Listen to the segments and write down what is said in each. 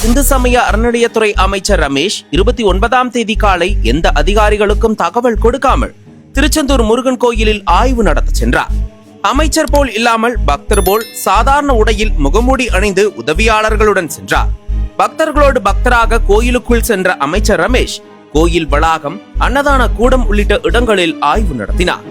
இந்து சமய அறநிலையத்துறை அமைச்சர் ரமேஷ் 29ஆம் தேதி காலை எந்த அதிகாரிகளுக்கும் தகவல் கொடுக்காமல் திருச்செந்தூர் முருகன் கோயிலில் ஆய்வு நடத்த சென்றார். அமைச்சர் போல் இல்லாமல் பக்தர் போல் சாதாரண உடையில் முகமூடி அணிந்து உதவியாளர்களுடன் சென்றார். பக்தர்களோடு பக்தராக கோயிலுக்குள் சென்ற அமைச்சர் ரமேஷ் கோயில் வளாகம், அன்னதான கூடம் உள்ளிட்ட இடங்களில் ஆய்வு நடத்தினார்.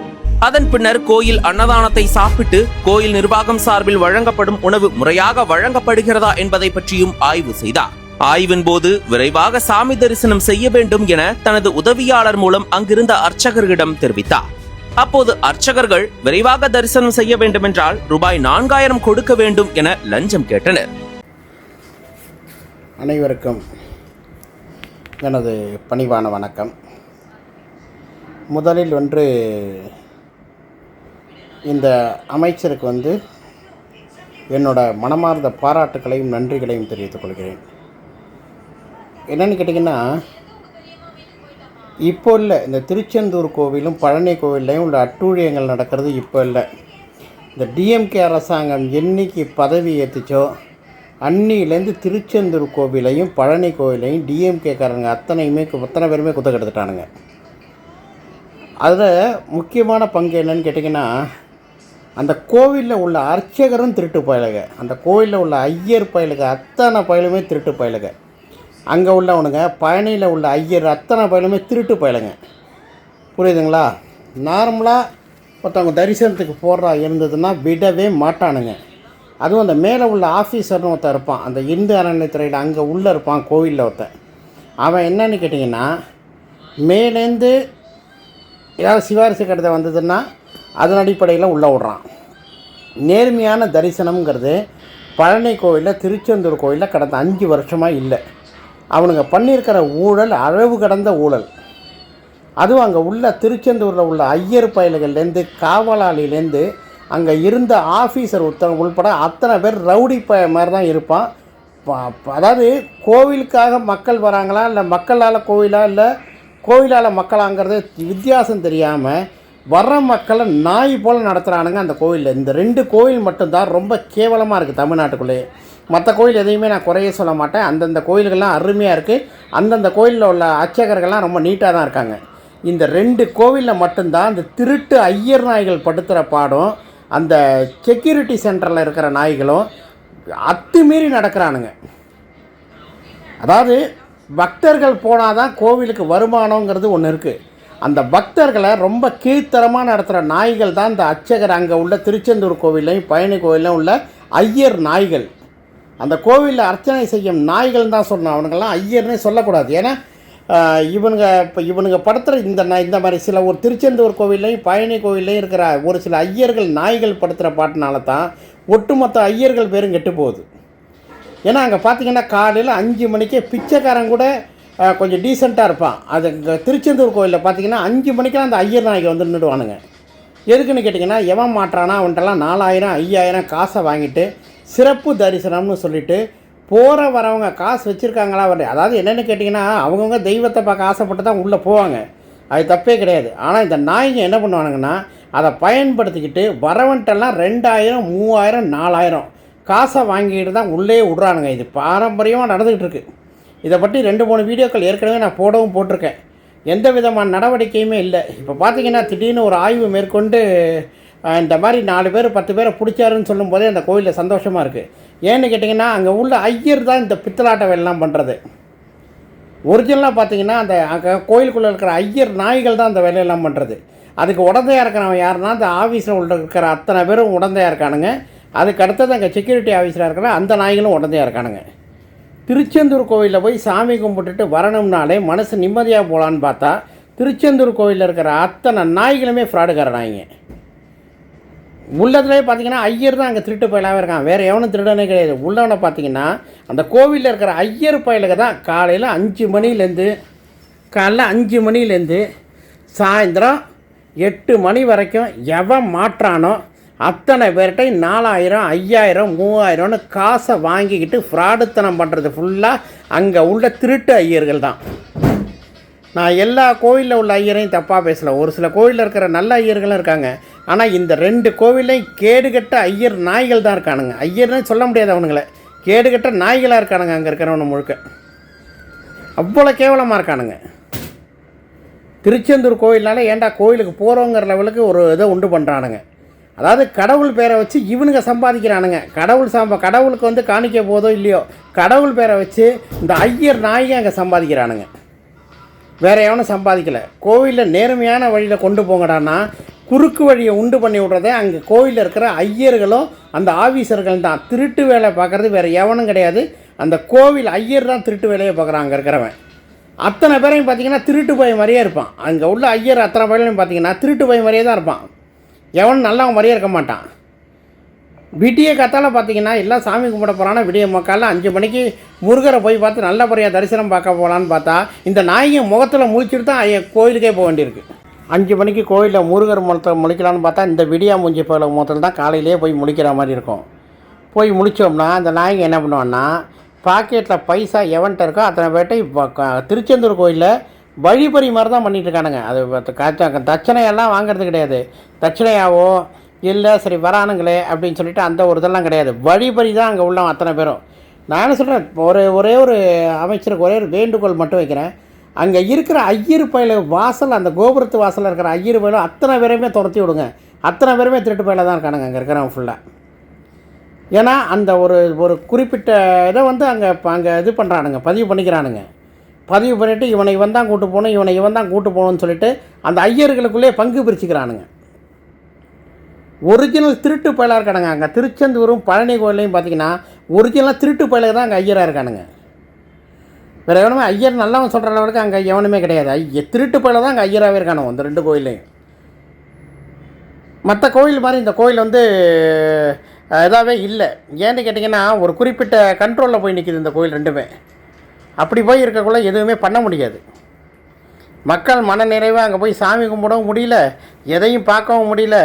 அதன் பின்னர் கோயில் அன்னதானத்தை சாப்பிட்டு கோயில் நிர்வாகம் சார்பில் வழங்கப்படும் உணவு முறையாக வழங்கப்படுகிறதா என்பதை பற்றியும் ஆய்வு செய்தார். ஆய்வின் போது விரைவாக சாமி தரிசனம் செய்ய வேண்டும் என தனது உதவியாளர் மூலம் அங்கிருந்த அர்ச்சகர்களிடம் தெரிவித்தார். அப்போது அர்ச்சகர்கள் விரைவாக தரிசனம் செய்ய வேண்டுமென்றால் ரூபாய் 4000 கொடுக்க வேண்டும் என லஞ்சம் கேட்டனர். அனைவருக்கும் எனது பணிவான வணக்கம். முதலில் இந்த அமைச்சருக்கு என்னோட மனமார்ந்த பாராட்டுக்களையும் நன்றிகளையும் தெரிவித்துக் கொள்கிறேன். என்னென்னு கேட்டிங்கன்னா, இப்போ இல்லை, இந்த திருச்செந்தூர் கோவிலும் பழனி கோவிலையும் உள்ள அட்டூழியங்கள் நடக்கிறது இப்போ இல்லை. இந்த டிஎம்கே அரசாங்கம் என்னைக்கு பதவி ஏற்றுச்சோ அன்னிலேருந்து திருச்செந்தூர் கோவிலையும் பழனி கோவிலையும் டிஎம்கேக்காரங்க அத்தனை பேருமே குத்தகை எடுத்துட்டானுங்க. அதில் முக்கியமான பங்கு என்னன்னு கேட்டிங்கன்னா, அந்த கோவிலில் உள்ள அர்ச்சகரும் திருட்டு பயலுக, அந்த கோவிலில் உள்ள ஐயர் பயலுக அத்தனை பயலுமே திருட்டு பயலுக. அங்கே உள்ளவனுங்க பழனியில் உள்ள ஐயர் அத்தனை பயலுமே திருட்டு பயலுங்க. புரியுதுங்களா? நார்மலாக ஒருத்தவங்க தரிசனத்துக்கு போடுறா இருந்ததுன்னா விடவே மாட்டானுங்க. அதுவும் அந்த மேலே உள்ள ஆஃபீஸர்னு ஒருத்தன் இருப்பான், அந்த இந்து அறநிலையத்துறையில் அங்கே உள்ளே இருப்பான் கோவிலில் ஒருத்தன். அவன் என்னன்னு கேட்டிங்கன்னா, மேலேருந்து ஏதாவது சிபாரிசு கடிதம் வந்ததுன்னா அதன் அடிப்படையில் உள்ளே விட்றான். நேர்மையான தரிசனம்ங்கிறது பழனி கோவிலில் திருச்செந்தூர் கோவிலில் கடந்த 5 வருஷமாக இல்லை. அவனுங்க பண்ணியிருக்கிற ஊழல் அளவு கடந்த ஊழல். அதுவும் அங்கே உள்ள திருச்செந்தூரில் உள்ள ஐயர் பயல்கள்லேருந்து காவலாளிலேருந்து அங்கே இருந்த ஆஃபீஸர் உள்பட அத்தனை பேர் ரவுடி மாதிரி தான் இருப்பான். அதாவது கோவிலுக்காக மக்கள் வராங்களா இல்லை மக்களால் கோவிலா இல்லை கோவிலால் மக்களாங்கிறது வித்தியாசம் தெரியாமல் வர்ற மக்களை நாய் போல் நடத்துகிறானுங்க அந்த கோவிலில். இந்த 2 கோவில் மட்டும்தான் ரொம்ப கேவலமாக இருக்குது தமிழ்நாட்டுக்குள்ளே. மற்ற கோயில் எதையுமே நான் குறைய சொல்ல மாட்டேன். அந்தந்த கோயில்கள்லாம் அருமையாக இருக்குது. அந்தந்த கோயிலில் உள்ள அர்ச்சகர்கள்லாம் ரொம்ப நீட்டாக தான் இருக்காங்க. இந்த 2 கோவிலில் மட்டும்தான் இந்த திருட்டு ஐயர் நாய்கள் படுத்துகிற பாடம், அந்த செக்யூரிட்டி சென்டரில் இருக்கிற நாய்களும் அத்துமீறி நடக்கிறானுங்க. அதாவது பக்தர்கள் போனால் தான் கோவிலுக்கு வருமானங்கிறது ஒன்று இருக்குது. அந்த பக்தர்களை ரொம்ப கீழ்த்தரமாக நடத்துகிற நாய்கள் தான் இந்த அர்ச்சகர் அங்கே உள்ள திருச்செந்தூர் கோவிலையும் பழனி கோவிலையும் உள்ள ஐயர் நாய்கள். அந்த கோவிலில் அர்ச்சனை செய்யும் நாய்கள் தான் சொல்லணும், அவனுங்கெல்லாம் ஐயர்னே சொல்லக்கூடாது. ஏன்னா இவனுங்க படுத்துகிற இந்த மாதிரி சில ஒரு திருச்செந்தூர் கோவிலையும் பழனி கோவிலையும் இருக்கிற ஒரு சில ஐயர்கள் நாய்கள் படுத்துகிற பாட்டினால தான் ஒட்டுமொத்த ஐயர்கள் பேரும் கெட்டு போகுது. ஏன்னா அங்கே பார்த்திங்கன்னா காலையில் 5 மணிக்கே பிச்சைக்காரன் கூட கொஞ்சம் டீசெண்டாக இருப்பான். அது இங்கே திருச்செந்தூர் கோவிலில் பார்த்திங்கன்னா 5 மணிக்கெலாம் அந்த ஐயர் நாய்க்கு நின்றுடுவானுங்க. எதுக்குன்னு கேட்டிங்கன்னா, எவன் மாட்டானா அவன்கிட்டலாம் 4000 5000 காசை வாங்கிட்டு சிறப்பு தரிசனம்னு சொல்லிவிட்டு போகிற வரவங்க காசு வச்சுருக்காங்களா அதாவது என்னென்னு கேட்டிங்கன்னா, அவங்கவுங்க தெய்வத்தை பார்க்க ஆசைப்பட்டு தான் உள்ளே போவாங்க, அது தப்பே கிடையாது. ஆனால் இந்த நாய்ங்க என்ன பண்ணுவானுங்கன்னா, அதை பயன்படுத்திக்கிட்டு வரவன்ட்டெல்லாம் 2000 3000 4000 காசை வாங்கிட்டு தான் உள்ளே விட்றானுங்க. இது பாரம்பரியமாக நடந்துக்கிட்டு இருக்குது. இதை பற்றி 2-3 வீடியோக்கள் ஏற்கனவே நான் போட்டிருக்கேன். எந்த விதமான நடவடிக்கையுமே இல்லை. இப்போ பார்த்திங்கன்னா திடீர்னு ஒரு ஆய்வு மேற்கொண்டு இந்த மாதிரி 4 பேர் 10 பேரை பிடிச்சாருன்னு சொல்லும் போதே அந்த கோயிலில் சந்தோஷமாக இருக்குது. ஏன்னு கேட்டிங்கன்னா, அங்கே உள்ள ஐயர் தான் இந்த பித்தலாட்ட வேலைலாம் பண்ணுறது. ஒரிஜினலாக பார்த்திங்கன்னா அந்த அங்கே கோயிலுக்குள்ளே இருக்கிற ஐயர் நாய்கள் தான் அந்த வேலையெல்லாம் பண்ணுறது. அதுக்கு உடந்தையாக இருக்கிறவன் யாருன்னா அந்த ஆஃபீஸில் உள்ள இருக்கிற அத்தனை பேரும் உடந்தையாக இருக்கானுங்க. அதுக்கு அடுத்தது அங்கே செக்யூரிட்டி ஆஃபீஸராக இருக்கிற அந்த நாய்களும் உடந்தையாக இருக்கானுங்க. திருச்செந்தூர் கோவிலில் போய் சாமி கும்பிட்டுட்டு வரணும்னாலே மனசு நிம்மதியாக போகலான்னு பார்த்தா திருச்செந்தூர் கோவிலில் இருக்கிற அத்தனை நாய்களுமே ஃப்ராடுக்கார நாய்ங்க. உள்ளதுலேயே பார்த்திங்கன்னா ஐயர் தான் அங்கே திருட்டு பயலாகவே இருக்கான், வேறு எவனும் திருடனே கிடையாது. உள்ளவனை பார்த்திங்கன்னா அந்த கோவிலில் இருக்கிற ஐயர் பயலுக்கு தான் காலையில் 5 மணிலேருந்து சாயந்தரம் 8 மணி வரைக்கும் எவன் மாற்றானோ அத்தனை பேர்கிட்ட 4000 5000 3000ன்னு காசை வாங்கிக்கிட்டு ஃப்ராடுத்தனம் பண்ணுறது ஃபுல்லாக அங்கே உள்ள திருட்டு ஐயர்கள் தான். நான் எல்லா கோவிலில் உள்ள ஐயரையும் தப்பாக பேசலை, ஒரு சில கோவிலில் இருக்கிற நல்ல ஐயர்களும் இருக்காங்க. ஆனால் இந்த 2 கோவிலையும் கேடுகட்ட ஐயர் நாய்கள் தான் இருக்கானுங்க. ஐயர்னு சொல்ல முடியாது அவனுங்களை, கேடுகட்ட நாய்களாக இருக்கானுங்க அங்கே இருக்கிறவனை முழுக்க. அவ்வளோ கேவலமாக இருக்கானுங்க. திருச்செந்தூர் கோயில்னால ஏன்டா கோயிலுக்கு போகிறோங்கிற லெவலுக்கு ஒரு இதை உண்டு பண்ணுறானுங்க. அதாவது கடவுள் பேரை வச்சு இவனுங்க சம்பாதிக்கிறானுங்க. கடவுளுக்கு வந்து காணிக்க போதோ இல்லையோ, கடவுள் பேரை வச்சு இந்த ஐயர் நாய்க அங்கே சம்பாதிக்கிறானுங்க. வேறு எவனும் சம்பாதிக்கலை. கோவிலில் நேர்மையான வழியில் கொண்டு போங்கடான்னா குறுக்கு வழியை உண்டு பண்ணி விட்றதே அங்கே கோவிலில் இருக்கிற ஐயர்களும் அந்த ஆஃபீஸர்கள் தான். திருட்டு வேலை பார்க்குறது வேறு எவனும் கிடையாது. அந்த கோவில் ஐயர் தான் திருட்டு வேலையை பார்க்குறான். அங்கே இருக்கிறவன் அத்தனை பேரையும் பார்த்திங்கன்னா திருட்டு போய் மாதிரியே இருப்பான். அங்கே உள்ள ஐயர் அத்தனை பேரையும் பார்த்திங்கன்னா திருட்டு போய் மாதிரியே தான் இருப்பான். எவனும் நல்லா மாதிரியே இருக்க மாட்டான். விடிய காத்தால பார்த்திங்கன்னா எல்லாம் சாமி கும்பிட போகிறான்னா விடிய மக்கால 5 மணிக்கு முருகரை போய் பார்த்து நல்லபடியாக தரிசனம் பார்க்க போகலான்னு பார்த்தா இந்த நாய்ங்க முகத்தில் முழிச்சிட்டு தான் கோயிலுக்கே போக வேண்டியிருக்கு. 5 மணிக்கு கோயிலில் முருகர் முகத்தில் முழிக்கலான்னு பார்த்தா இந்த விடியா மூஞ்சி போல முகத்தில் தான் காலையிலே போய் முழிக்கிற மாதிரி இருக்கும். போய் முழித்தோம்னா அந்த நாய்ங்க என்ன பண்ணுவான்னா பாக்கெட்டில் பைசா எவன்கிட்ட இருக்கோ அத்தனை பேட்டை திருச்செந்தூர் கோயிலில் வழிபறி மாதிரி தான் பண்ணிகிட்டு இருக்கானுங்க. அது தட்சணையெல்லாம் வாங்கிறது கிடையாது. தட்சணையாவோ இல்லை சரி வரானுங்களே அப்படின்னு சொல்லிட்டு அந்த ஒரு இதெல்லாம் கிடையாது. வழிபறி தான் அங்கே உள்ள அத்தனை பேரும். நான் என்ன சொல்கிறேன், ஒரே ஒரு அமைச்சருக்கு ஒரே ஒரு வேண்டுகோள் மட்டும் வைக்கிறேன். அங்கே இருக்கிற ஐயர் பயில வாசல், அந்த கோபுரத்து வாசலில் இருக்கிற ஐயர் பயிலும் அத்தனை பேரையுமே துரத்தி விடுங்க. அத்தனை பேருமே திருட்டு பயில தான் இருக்கானுங்க அங்கே இருக்கிறவங்க ஃபுல்லாக. ஏன்னா அந்த ஒரு குறிப்பிட்ட இதை வந்து அங்கே இது பண்ணுறானுங்க, பதிவு பண்ணிக்கிறானுங்க. பதிவு பண்ணிவிட்டு இவனை இவன் தான் கூட்டு போகணும், இவன் தான் கூட்டு போகணும்னு சொல்லிட்டு அந்த ஐயர்களுக்குள்ளே பங்கு பிரிச்சுக்கிறானுங்க. ஒரிஜினல் திருட்டு பயலாக இருக்கானுங்க. அங்கே திருச்செந்தூரும் பழனி கோயிலையும் பார்த்திங்கன்னா ஒரிஜினலாக திருட்டு பயலாக தான் அங்கே ஐயராக இருக்கானுங்க. வேறு எவனுமே ஐயர் நல்லவன் சொல்கிற அளவுக்கு அங்கே எவனுமே கிடையாது. திருட்டு பயலாக தான் அங்கே ஐயராகவே இருக்கானோ அந்த 2 கோயிலையும். மற்ற கோயில் மாதிரி இந்த கோயில் வந்து இதாகவே இல்லை. ஏன்னு கேட்டிங்கன்னா ஒரு குறிப்பிட்ட கண்ட்ரோலில் போய் நிற்கிது இந்த கோயில் ரெண்டுமே. அப்படி போய் இருக்கக்குள்ள எதுவுமே பண்ண முடியாது. மக்கள் மன நிறைவாக அங்கே போய் சாமி கும்பிடவும் முடியல, எதையும் பார்க்கவும் முடியல.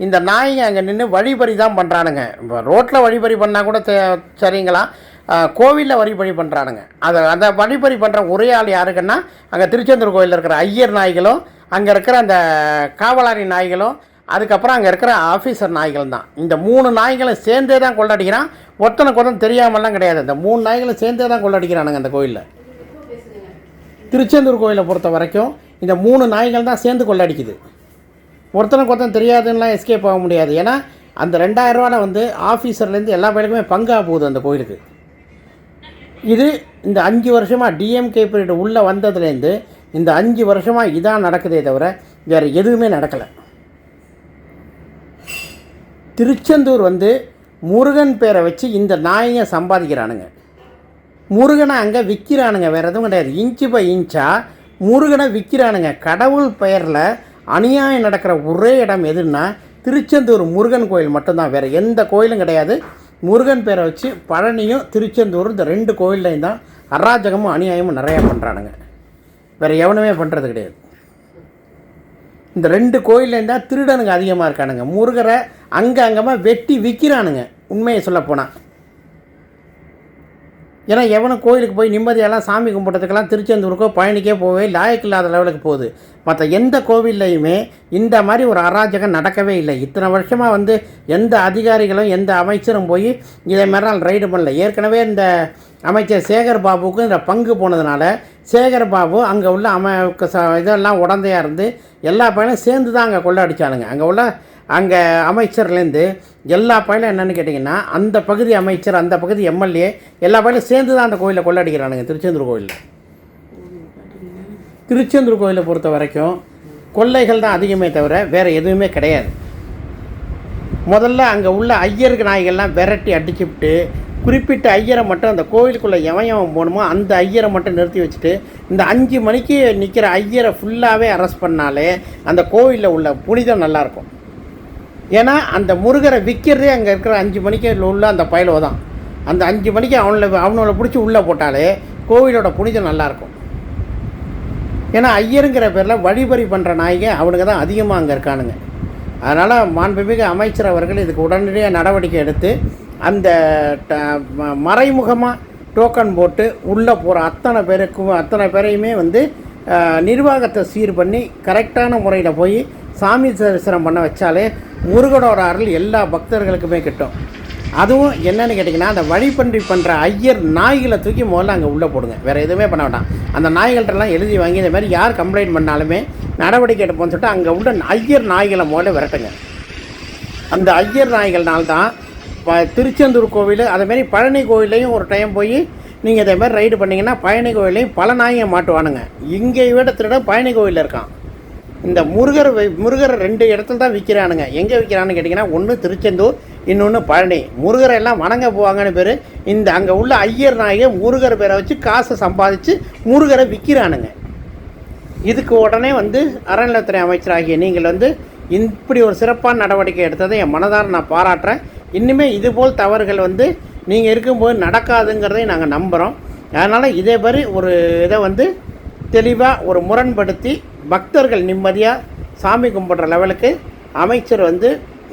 இந்த நாய்ங்க அங்கே நின்று வழிபறி தான் பண்ணுறானுங்க. இப்போ ரோட்டில் வழிபறி பண்ணால் கூட சரிங்களா, கோவிலில் வழிபறி பண்ணுறானுங்க. அந்த வழிபறி பண்ணுற ஒரே ஆள் யாருக்குன்னா அங்கே திருச்செந்தூர் கோயிலில் இருக்கிற ஐயர் நாய்களும் அங்கே இருக்கிற அந்த காவலாரி நாய்களும் அதுக்கப்புறம் அங்கே இருக்கிற ஆஃபீஸர் நாய்கள் தான். இந்த 3 நாய்களும் சேர்ந்தே தான் கொள்ளடிக்கிறான். ஒருத்தனுக்கு தெரியாமலாம் கிடையாது. இந்த 3 நாய்களும் சேர்ந்தே தான் கொள்ளடிக்கிறானுங்க அந்த கோயிலில். திருச்செந்தூர் கோயிலை பொறுத்த வரைக்கும் இந்த 3 நாய்கள் தான் சேர்ந்து கொள்ளடிக்குது. ஒருத்தனுக்கு தெரியாதுன்னா எஸ்கேப் ஆக முடியாது. ஏன்னா அந்த 2000 ரூபாவில் வந்து ஆஃபீஸர்லேருந்து எல்லா பேருக்குமே பங்காக போகுது அந்த கோயிலுக்கு. இது இந்த 5 வருஷமாக டிஎம்கே பீரியட் உள்ளே வந்ததுலேருந்து இந்த 5 வருஷமாக இதான் நடக்குதே தவிர வேறு எதுவுமே நடக்கலை. திருச்செந்தூர் வந்து முருகன் பேரை வச்சு இந்த நாய்ங்க சம்பாதிக்கிறானுங்க. முருகனை அங்கே விற்கிறானுங்க, வேறு எதுவும் கிடையாது. இன்ச்சு பை இன்ச்சாக முருகனை விற்கிறானுங்க. கடவுள் பெயரில் அநியாயம் நடக்கிற ஒரே இடம் எதுன்னா திருச்செந்தூர் முருகன் கோயில் மட்டும்தான். வேறு எந்த கோயிலும் கிடையாது. முருகன் பேரை வச்சு பழனியும் திருச்செந்தூர் இந்த 2 கோயில்லையும் தான் அராஜகமும் அநியாயமும் நிறையா பண்ணுறானுங்க. வேறு எவனுமே பண்ணுறது கிடையாது. இந்த 2 கோயில்லேருந்து தான் திருடனுங்க அதிகமாக இருக்கானுங்க. முருகரை அங்கமாக வெட்டி விற்கிறானுங்க உண்மையை சொல்லப்போனால். ஏன்னா எவனும் கோயிலுக்கு போய் நிம்மதியெல்லாம் சாமி கும்பிட்றதுக்கெல்லாம் திருச்செந்தூருக்கோ பழனிக்கே போவே லாயக்கு இல்லாத லெவலுக்கு போகுது. மற்ற எந்த கோவில்லையுமே இந்த மாதிரி ஒரு அராஜகம் நடக்கவே இல்லை. இத்தனை வருஷமாக வந்து எந்த அதிகாரிகளும் எந்த அமைச்சரும் போய் இதை மாதிரிலாம் ரைடு பண்ணல. ஏற்கனவே இந்த அமைச்சர் சேகர் பாபுவுக்கு இந்த பங்கு போனதுனால சேகர் பாபு அங்கே உள்ள இதெல்லாம் உடந்தையாக இருந்து எல்லா பையனும் சேர்ந்து தான் அங்கே கொள்ளடிச்சானுங்க. அங்கே அமைச்சர்லேருந்து எல்லா பையனும் என்னென்னு கேட்டிங்கன்னா அந்த பகுதி அமைச்சர், அந்த பகுதி எம்எல்ஏ எல்லா பையனும் சேர்ந்து தான் அந்த கோயிலை கொள்ளடிக்கிறானுங்க. திருச்செந்தூர் கோயிலில் திருச்செந்தூர் கோயிலை பொறுத்த வரைக்கும் கொள்ளைகள் தான் அதிகமே தவிர வேறு எதுவுமே கிடையாது. முதல்ல அங்கே உள்ள ஐயருக்கு நாய்கள்லாம் விரட்டி அடிச்சுவிட்டு குறிப்பிட்ட ஐயரை மட்டும் அந்த கோயிலுக்குள்ளே எவன் போகணுமோ அந்த ஐயரை மட்டும் நிறுத்தி வச்சுட்டு இந்த 5 மணிக்கு நிற்கிற ஐயரை ஃபுல்லாகவே அரெஸ்ட் பண்ணாலே அந்த கோயிலில் உள்ள புனிதம் நல்லாயிருக்கும். ஏன்னா அந்த முருகரை விற்கிறதே அங்கே இருக்கிற 5 மணிக்கு உள்ள அந்த பயலோ தான். அந்த 5 மணிக்கு அவனோட பிடிச்சி உள்ளே போட்டாலே கோவிலோட புனிதம் நல்லாயிருக்கும். ஏன்னா ஐயருங்கிற பேரில் வழிபறி பண்ணுற நாய்ங்க அவனுக்கு தான் அதிகமாக அங்கே இருக்கானுங்க. அதனால் மாண்புமிகு அமைச்சர் அவர்கள் இதுக்கு உடனடியாக நடவடிக்கை எடுத்து அந்த மறைமுகமாக டோக்கன் போட்டு உள்ளே போகிற அத்தனை பேரையுமே வந்து நிர்வாகத்தை சீர் பண்ணி கரெக்டான முறையில் போய் சாமி தரிசனம் பண்ண வச்சாலே முருகனோட அருள் எல்லா பக்தர்களுக்குமே கிட்டும். அதுவும் என்னென்னு கேட்டிங்கன்னா, அந்த வழிப்பன்றி பண்ணுற ஐயர் நாய்களை தூக்கி முதல்ல அங்கே உள்ளே போடுங்க. வேறு எதுவுமே பண்ண வேண்டாம். அந்த நாய்கள்கிட்டலாம் எழுதி வாங்கி இந்த மாதிரி யார் கம்ப்ளைண்ட் பண்ணாலுமே நடவடிக்கை எடுப்போம்னு சொல்லிட்டு அங்கே உள்ள ஐயர் நாய்களை முதல்ல விரட்டுங்க. அந்த ஐயர் நாய்கள்னால்தான் திருச்செந்தூர் கோவில் அதேமாரி பழனி கோவிலையும் ஒரு டைம் போய் நீங்கள் இதே மாதிரி ரைடு பண்ணிங்கன்னா பழனி கோவிலையும் பல நாயை மாட்டுவானுங்க. இங்கே விட திருட பழனி கோவிலில் இருக்கான். இந்த முருகரை 2 இடத்துல தான் விற்கிறானுங்க. எங்கே விற்கிறான்னு கேட்டிங்கன்னா, ஒன்று திருச்செந்தூர், இன்னொன்று பழனி. முருகரை எல்லாம் வணங்க போவாங்கன்னு பேர். இந்த அங்கே உள்ள ஐயர் நாயை முருகர் பேரை வச்சு காசை சம்பாதிச்சு முருகரை விற்கிறானுங்க. இதுக்கு உடனே அறநிலையத்துறை அமைச்சராகிய நீங்கள் இப்படி ஒரு சிறப்பான நடவடிக்கை எடுத்ததை என் மனதார நான் பாராட்டுறேன். இன்னுமே இதுபோல் தவறுகள் நீங்கள் இருக்கும்போது நடக்காதுங்கிறதையும் நாங்கள் நம்புகிறோம். அதனால் இதே மாதிரி ஒரு இதை தெளிவாக ஒரு முரண்படுத்தி பக்தர்கள் நிம்மதியாக சாமி கும்பிட்ற லெவலுக்கு அமைச்சர்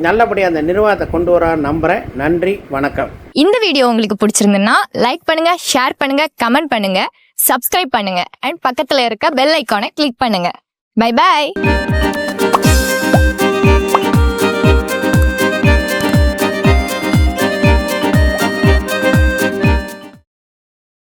நல்லபடியாக அந்த நிர்வாகத்தை கொண்டு வர நம்புகிறேன். நன்றி, வணக்கம். இந்த வீடியோ உங்களுக்கு பிடிச்சிருந்துன்னா லைக் பண்ணுங்க, ஷேர் பண்ணுங்க, கமெண்ட் பண்ணுங்க, சப்ஸ்கிரைப் பண்ணுங்க அண்ட் பக்கத்தில் இருக்க பெல் ஐக்கானை கிளிக் பண்ணுங்க. Bye bye.